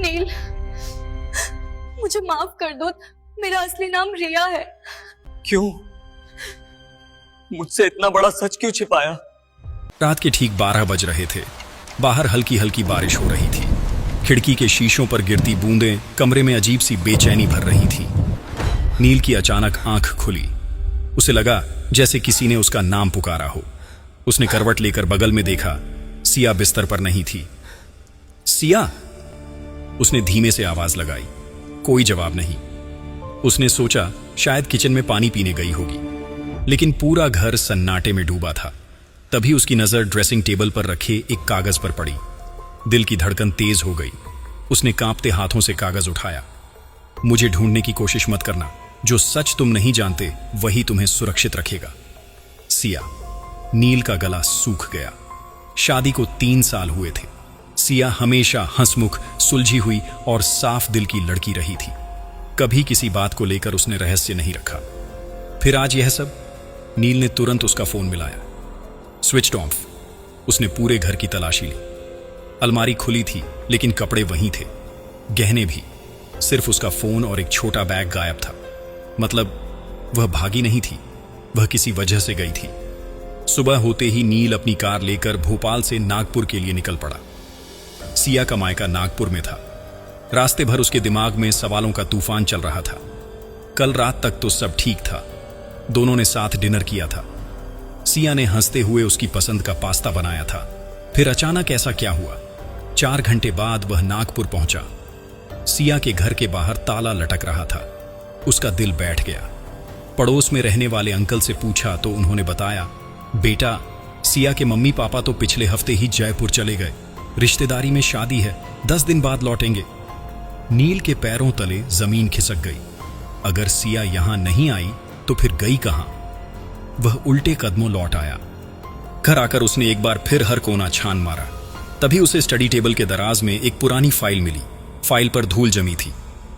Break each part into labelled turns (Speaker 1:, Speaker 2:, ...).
Speaker 1: नील, मुझे माफ कर दो। मेरा असली नाम रिया है।
Speaker 2: क्यों? मुझसे इतना बड़ा सच क्यों छिपाया?
Speaker 3: रात के ठीक 12 बज रहे थे। बाहर हल्की हल्की बारिश हो रही थी। खिड़की के शीशों पर गिरती बूंदें कमरे में अजीब सी बेचैनी भर रही थी। नील की अचानक आंख खुली। उसे लगा जैसे किसी ने उसका नाम पुकारा हो। उसने करवट लेकर बगल में देखा। सिया बिस्तर पर नहीं थी। सिया, उसने धीमे से आवाज लगाई। कोई जवाब नहीं। उसने सोचा शायद किचन में पानी पीने गई होगी, लेकिन पूरा घर सन्नाटे में डूबा था। तभी उसकी नजर ड्रेसिंग टेबल पर रखे एक कागज पर पड़ी। दिल की धड़कन तेज हो गई। उसने कांपते हाथों से कागज उठाया। मुझे ढूंढने की कोशिश मत करना। जो सच तुम नहीं जानते वही तुम्हें सुरक्षित रखेगा। सिया। नील का गला सूख गया। शादी को 3 साल हुए थे। सिया हमेशा हंसमुख, सुलझी हुई और साफ दिल की लड़की रही थी। कभी किसी बात को लेकर उसने रहस्य नहीं रखा। फिर आज यह सब। नील ने तुरंत उसका फोन मिलाया। Switched off. उसने पूरे घर की तलाशी ली। अलमारी खुली थी, लेकिन कपड़े वहीं थे, गहने भी। सिर्फ उसका फोन और एक छोटा बैग गायब था। मतलब वह भागी नहीं थी, वह किसी वजह से गई थी। सुबह होते ही नील अपनी कार लेकर भोपाल से नागपुर के लिए निकल पड़ा। सिया का मायका नागपुर में था। रास्ते भर उसके दिमाग में सवालों का तूफान चल रहा था। कल रात तक तो सब ठीक था। दोनों ने साथ डिनर किया था। सिया ने हंसते हुए उसकी पसंद का पास्ता बनाया था। फिर अचानक ऐसा क्या हुआ? 4 घंटे बाद वह नागपुर पहुंचा। सिया के घर के बाहर ताला लटक रहा था। उसका दिल बैठ गया। पड़ोस में रहने वाले अंकल से पूछा तो उन्होंने बताया, बेटा, सिया के मम्मी पापा तो पिछले हफ्ते ही जयपुर चले गए। रिश्तेदारी में शादी है, 10 दिन बाद लौटेंगे। नील के पैरों तले जमीन खिसक गई। अगर सिया यहां नहीं आई तो फिर गई कहां? वह उल्टे कदमों लौट आया। घर आकर उसने एक बार फिर हर कोना छान मारा। तभी उसे स्टडी टेबल के दराज में एक पुरानी फाइल मिली। फाइल पर धूल जमी थी।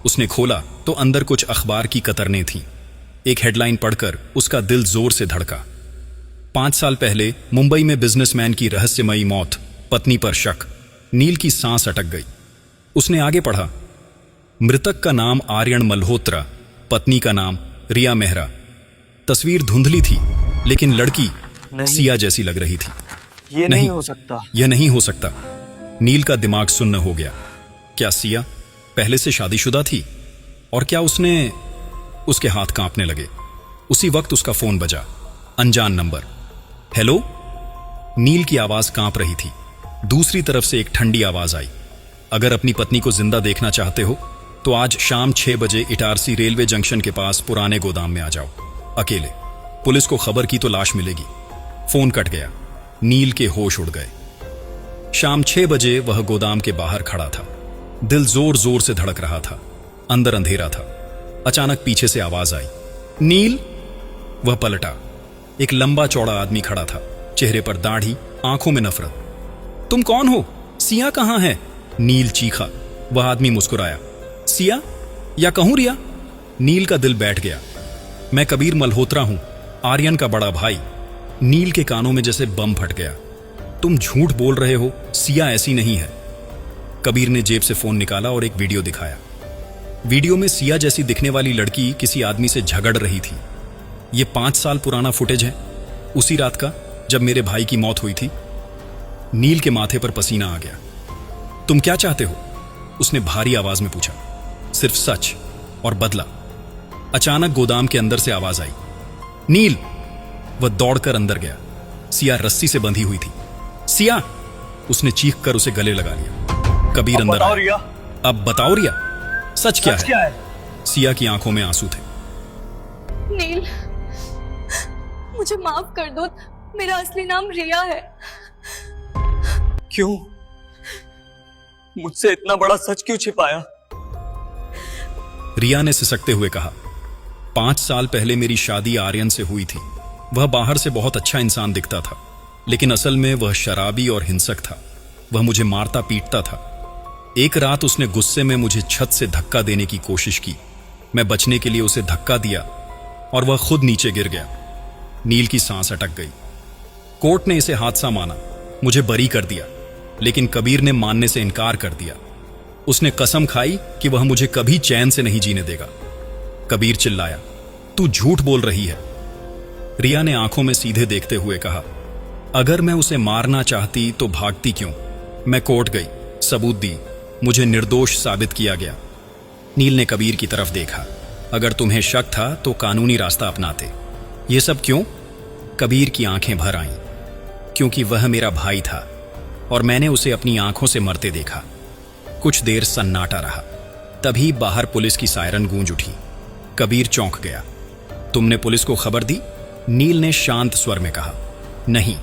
Speaker 3: उसने खोला तो अंदर कुछ अखबार की कतरनें थीं। एक हेडलाइन पढ़कर उसका दिल जोर से धड़का। 5 साल पहले मुंबई में बिजनेसमैन की रहस्यमयी मौत, पत्नी पर शक। नील की सांस अटक गई। उसने आगे पढ़ा, मृतक का नाम आर्यन मल्होत्रा, पत्नी का नाम रिया मेहरा। तस्वीर धुंधली थी, लेकिन लड़की सिया जैसी लग रही थी।
Speaker 2: ये नहीं हो सकता।
Speaker 3: यह नहीं हो सकता। नील का दिमाग सुन्न हो गया। क्या सिया पहले से शादीशुदा थी? और क्या उसके हाथ कांपने लगे। उसी वक्त उसका फोन बजा। अनजान नंबर। हेलो? नील की आवाज कांप रही थी। दूसरी तरफ से एक ठंडी आवाज आई, अगर अपनी पत्नी को जिंदा देखना चाहते हो तो आज शाम 6 बजे इटारसी रेलवे जंक्शन के पास पुराने गोदाम में आ जाओ, अकेले। पुलिस को खबर की तो लाश मिलेगी। फोन कट गया। नील के होश उड़ गए। शाम 6 बजे वह गोदाम के बाहर खड़ा था। दिल जोर जोर से धड़क रहा था। अंदर अंधेरा था। अचानक पीछे से आवाज आई, नील। वह पलटा। एक लंबा चौड़ा आदमी खड़ा था, चेहरे पर दाढ़ी, आंखों में नफरत। तुम कौन हो? सिया कहां है? नील चीखा। वह आदमी मुस्कुराया। सिया या कहूं रिया? नील का दिल बैठ गया। मैं कबीर मल्होत्रा हूं, आर्यन का बड़ा भाई। नील के कानों में जैसे बम फट गया। तुम झूठ बोल रहे हो, सिया ऐसी नहीं है। कबीर ने जेब से फोन निकाला और एक वीडियो दिखाया। वीडियो में सिया जैसी दिखने वाली लड़की किसी आदमी से झगड़ रही थी। यह 5 साल पुराना फुटेज है, उसी रात का जब मेरे भाई की मौत हुई थी। नील के माथे पर पसीना आ गया। तुम क्या चाहते हो? उसने भारी आवाज में पूछा। सिर्फ सच और बदला। अचानक गोदाम के अंदर से आवाज आई, नील। वह दौड़कर अंदर गया। सिया रस्सी से बंधी हुई थी। सिया! उसने चीख कर उसे गले लगा लिया। कबीर अंदर आया।
Speaker 2: रिया।
Speaker 3: अब बताओ रिया, सच क्या है? सिया की आंखों में आंसू थे।
Speaker 1: नील, मुझे माफ कर दो। मेरा असली नाम रिया है।
Speaker 2: क्यों? मुझसे इतना बड़ा सच क्यों छिपाया?
Speaker 3: रिया ने सिसकते हुए कहा, 5 साल पहले मेरी शादी आर्यन से हुई थी। वह बाहर से बहुत अच्छा इंसान दिखता था, लेकिन असल में वह शराबी और हिंसक था। वह मुझे मारता पीटता था। एक रात उसने गुस्से में मुझे छत से धक्का देने की कोशिश की। मैं बचने के लिए उसे धक्का दिया और वह खुद नीचे गिर गया। नील की सांस अटक गई। कोर्ट ने इसे हादसा माना, मुझे बरी कर दिया, लेकिन कबीर ने मानने से इनकार कर दिया। उसने कसम खाई कि वह मुझे कभी चैन से नहीं जीने देगा। कबीर चिल्लाया, तू झूठ बोल रही है। रिया ने आंखों में सीधे देखते हुए कहा, अगर मैं उसे मारना चाहती तो भागती क्यों? मैं कोर्ट गई, सबूत दी, मुझे निर्दोष साबित किया गया। नील ने कबीर की तरफ देखा, अगर तुम्हें शक था तो कानूनी रास्ता अपनाते। ये सब क्यों? कबीर की आंखें भर आईं। क्योंकि वह मेरा भाई था और मैंने उसे अपनी आंखों से मरते देखा। कुछ देर सन्नाटा रहा, तभी बाहर पुलिस की सायरन गूंज उठी। कबीर चौंक गया। तुमने पुलिस को खबर दी? नील ने शांत स्वर में कहा, नहीं,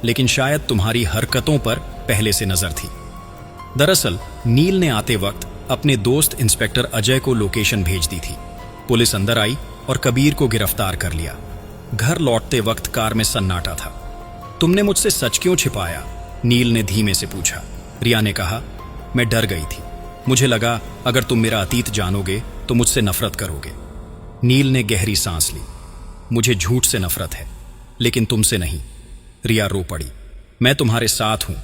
Speaker 3: लेकिन शायद तुम्हारी हरकतों पर पहले से नजर थी। दरअसल नील ने आते वक्त अपने दोस्त इंस्पेक्टर अजय को लोकेशन भेज दी थी। पुलिस अंदर आई और कबीर को गिरफ्तार कर लिया। घर लौटते वक्त कार में सन्नाटा था। तुमने मुझसे सच क्यों छिपाया? नील ने धीमे से पूछा। रिया ने कहा, मैं डर गई थी। मुझे लगा अगर तुम मेरा अतीत जानोगे तो मुझसे नफरत करोगे। नील ने गहरी सांस ली। मुझे झूठ से नफरत है, लेकिन तुमसे नहीं। रिया रो पड़ी। मैं तुम्हारे साथ हूं,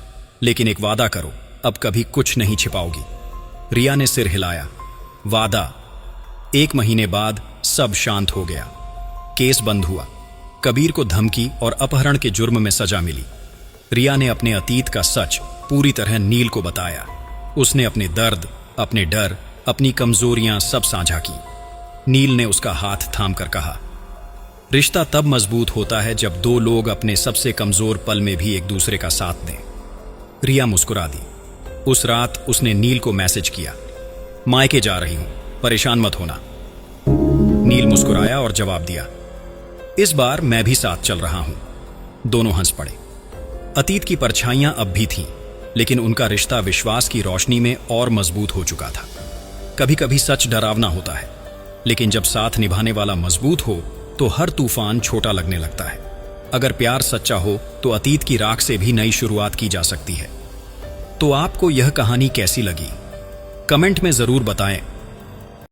Speaker 3: लेकिन एक वादा करो, अब कभी कुछ नहीं छिपाओगी। रिया ने सिर हिलाया। वादा। 1 महीने बाद सब शांत हो गया। केस बंद हुआ। कबीर को धमकी और अपहरण के जुर्म में सजा मिली। रिया ने अपने अतीत का सच पूरी तरह नील को बताया। उसने अपने दर्द, अपने डर, अपनी कमजोरियां सब साझा की। नील ने उसका हाथ थामकर कहा, रिश्ता तब मजबूत होता है जब 2 लोग अपने सबसे कमजोर पल में भी एक दूसरे का साथ दें। रिया मुस्कुरा दी। उस रात उसने नील को मैसेज किया, मायके जा रही हूं, परेशान मत होना। नील मुस्कुराया और जवाब दिया, इस बार मैं भी साथ चल रहा हूं। दोनों हंस पड़े। अतीत की परछाइयां अब भी थीं, लेकिन उनका रिश्ता विश्वास की रोशनी में और मजबूत हो चुका था। कभी कभी सच डरावना होता है, लेकिन जब साथ निभाने वाला मजबूत हो तो हर तूफान छोटा लगने लगता है। अगर प्यार सच्चा हो तो अतीत की राख से भी नई शुरुआत की जा सकती है। तो आपको यह कहानी कैसी लगी? कमेंट में जरूर बताएं